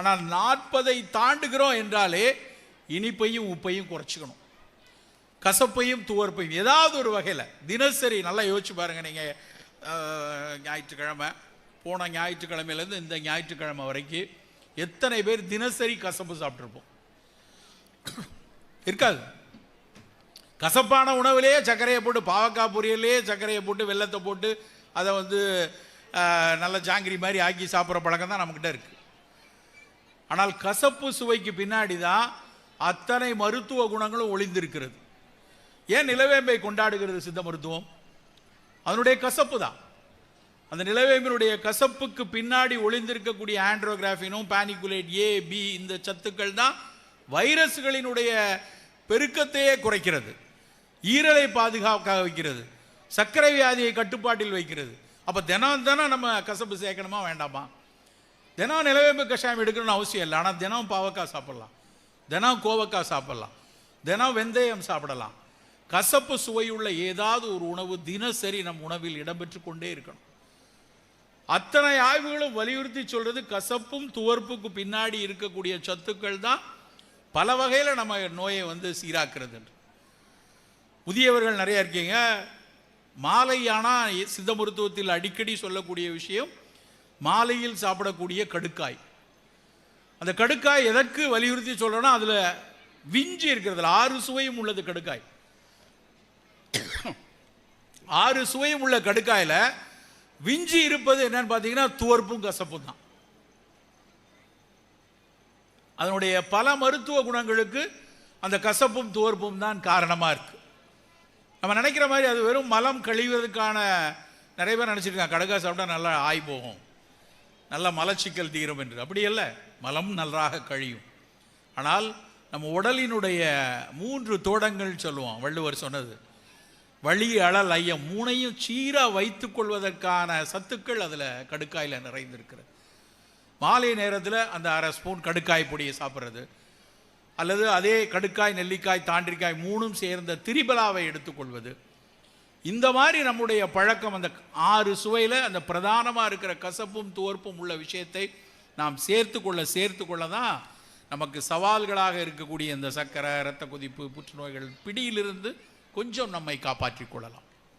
ஆனால் 40 தாண்டுகிறோம் என்றாலே இனிப்பையும் உப்பையும் குறைச்சிக்கணும், கசப்பையும் துவர்ப்பையும் ஏதாவது ஒரு வகையில் தினசரி. நல்லா யோசிச்சு பாருங்கள். நீங்கள் ஞாயிற்றுக்கிழமை, போன ஞாயிற்றுக்கிழமையிலேருந்து இந்த ஞாயிற்றுக்கிழமை வரைக்கும் எத்தனை பேர் தினசரி கசப்பு சாப்பிட்ருப்போம்? இருக்காது. கசப்பான உணவுலேயே சர்க்கரையை போட்டு, பாவக்காய் பொரியல்லையே சர்க்கரையை போட்டு வெல்லத்தை போட்டு அதை நல்ல ஜாங்கிரி மாதிரி ஆக்கி சாப்பிட்ற பழக்கம் தான் நம்மக்கிட்ட இருக்குது. ஆனால் கசப்பு சுவைக்கு பின்னாடி தான் அத்தனை மருத்துவ குணங்களும் ஒளிந்திருக்கிறது. ஏன் நிலவேம்பை கொண்டாடுகிறது சித்த மருத்துவம்? அதனுடைய கசப்பு தான். அந்த நிலவேம்பினுடைய கசப்புக்கு பின்னாடி ஒளிந்திருக்கக்கூடிய ஆண்ட்ரோகிராஃபினும் பானிகுலேட் ஏ பி இந்த சத்துக்கள் தான் வைரஸ்களினுடைய பெருக்கத்தையே குறைக்கிறது, ஈரலை பாதுகாக்க வைக்கிறது, சர்க்கரை வியாதியை கட்டுப்பாட்டில் வைக்கிறது. அப்போ தினம் நம்ம கசப்பு சேர்க்கணுமா வேண்டாமா? தினம் நிலவேம்பு கஷாயம் எடுக்கணும்னு அவசியம் இல்லை. ஆனால் தினம் பாவக்காய் சாப்பிடலாம், தினம் கோவக்காய் சாப்பிடலாம், தினம் வெந்தயம் சாப்பிடலாம். கசப்பு சுவையுள்ள ஏதாவது ஒரு உணவு தினசரி நம் உணவில் இடம்பெற்று கொண்டே இருக்கணும். அத்தனை ஆய்வுகளும் வலியுறுத்தி சொல்றது கசப்பும் துவர்ப்புக்கு பின்னாடி இருக்கக்கூடிய சத்துக்கள் தான் பல வகையில் நம்ம நோயை சீராக்குறது. முதியவர்கள் நிறைய இருக்கீங்க. மாலையானால் சித்த மருத்துவத்தில் அடிக்கடி சொல்லக்கூடிய விஷயம் மாலையில் சாப்பிடக்கூடிய கடுக்காய். அந்த கடுக்காய் எதற்கு வலியுறுத்தி சொல்றோம்னா அதில் விஞ்சி இருக்கிறதுல 6 சுவையும் உள்ளது கடுக்காய். 6 சுவையும் உள்ள கடுக்காயில் விஞ்சி இருப்பது என்னன்னு பார்த்தீங்கன்னா துவர்ப்பும் கசப்பும் தான். அதனுடைய பல மருத்துவ குணங்களுக்கு அந்த கசப்பும் துவர்ப்பும் தான் காரணமாக இருக்கு. நம்ம நினைக்கிற மாதிரி அது வெறும் மலம் கழிவதற்கான, நிறைய பேர் நினச்சிருக்காங்க கடுக்காய் சாப்பிட்டா நல்லா ஆய் போகும், நல்ல மலச்சிக்கல் தீரும் என்று. அப்படி இல்லை, மலம் நன்றாக கழியும். ஆனால் நம்ம உடலினுடைய 3 தோடங்கள் சொல்லுவோம், வள்ளுவர் சொன்னது, வழி அழல் ஐயம், 3ஐயும் சீராக வைத்துக் கொள்வதற்கான சத்துக்கள் அதில் கடுக்காயில் நிறைந்திருக்கிறது. மாலை நேரத்தில் அந்த 1/2 ஸ்பூன் கடுக்காய் பொடியை சாப்பிட்றது, அல்லது அதே கடுக்காய், நெல்லிக்காய், தாண்டிக்காய் 3ம் சேர்ந்த திரிபலாவை எடுத்துக்கொள்வது, இந்த மாதிரி நம்முடைய பழக்கம் அந்த 6 சுவையில் அந்த பிரதானமாக இருக்கிற கசப்பும் துவர்ப்பும் உள்ள விஷயத்தை நாம் சேர்த்து கொள்ள தான் நமக்கு சவால்களாக இருக்கக்கூடிய இந்த சர்க்கரை, இரத்த கொதிப்பு, புற்றுநோய்கள் பிடியிலிருந்து கொஞ்சம் நம்மை காப்பாற்றிக் கொள்ளலாம்.